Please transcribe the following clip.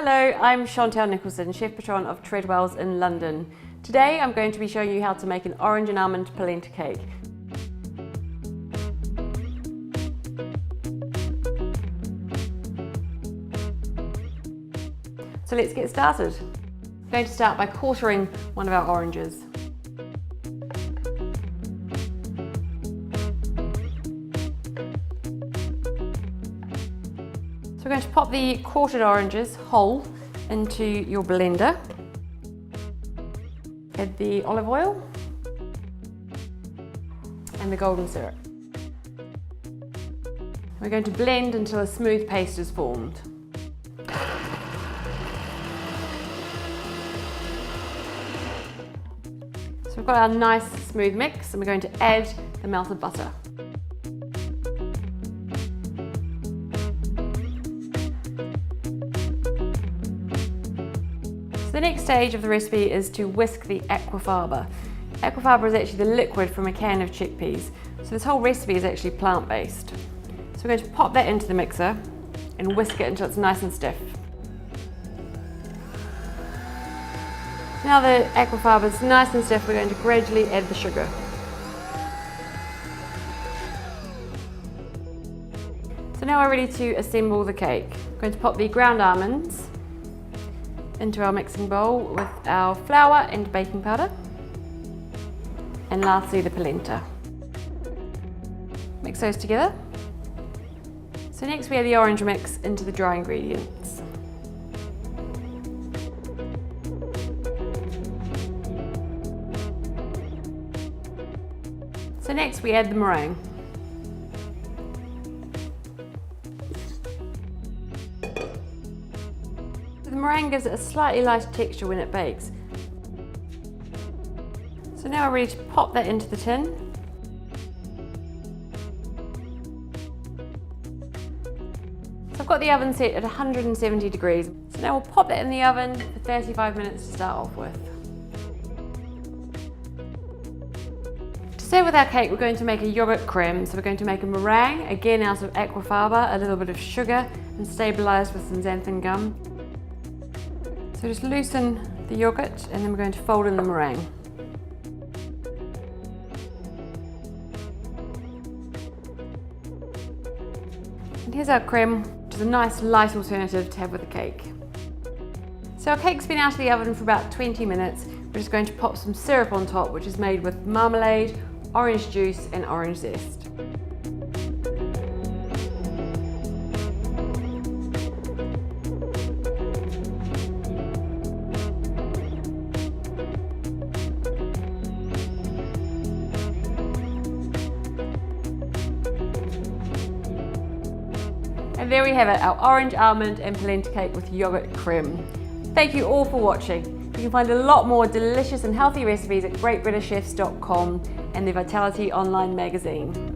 Hello, I'm Chantelle Nicholson, Chef Patron of Treadwell's in London. Today I'm going to be showing you how to make an orange and almond polenta cake. So let's get started. I'm going to start by quartering one of our oranges. So we're going to pop the quartered oranges whole into your blender. Add the olive oil and the golden syrup. We're going to blend until a smooth paste is formed. So we've got our nice smooth mix and we're going to add the melted butter. The next stage of the recipe is to whisk the aquafaba. Aquafaba is actually the liquid from a can of chickpeas. So this whole recipe is actually plant-based. So we're going to pop that into the mixer and whisk it until it's nice and stiff. Now the aquafaba is nice and stiff, we're going to gradually add the sugar. So now we're ready to assemble the cake. We're going to pop the ground almonds into our mixing bowl with our flour and baking powder, and lastly the polenta. Mix those together. So next we add the orange mix into the dry ingredients. So next we add the meringue. The meringue gives it a slightly lighter texture when it bakes. So now we're ready to pop that into the tin. So I've got the oven set at 170 degrees. So now we'll pop that in the oven for 35 minutes to start off with. To serve with our cake, we're going to make a yoghurt crème. So we're going to make a meringue, again out of aquafaba, a little bit of sugar and stabilised with some xanthan gum. So just loosen the yoghurt and then we're going to fold in the meringue. And here's our crème, which is a nice light alternative to have with the cake. So our cake's been out of the oven for about 20 minutes. We're just going to pop some syrup on top, which is made with marmalade, orange juice and orange zest. And there we have it, our orange, almond and polenta cake with yoghurt crème. Thank you all for watching. You can find a lot more delicious and healthy recipes at greatbritishchefs.com and the Vitality online magazine.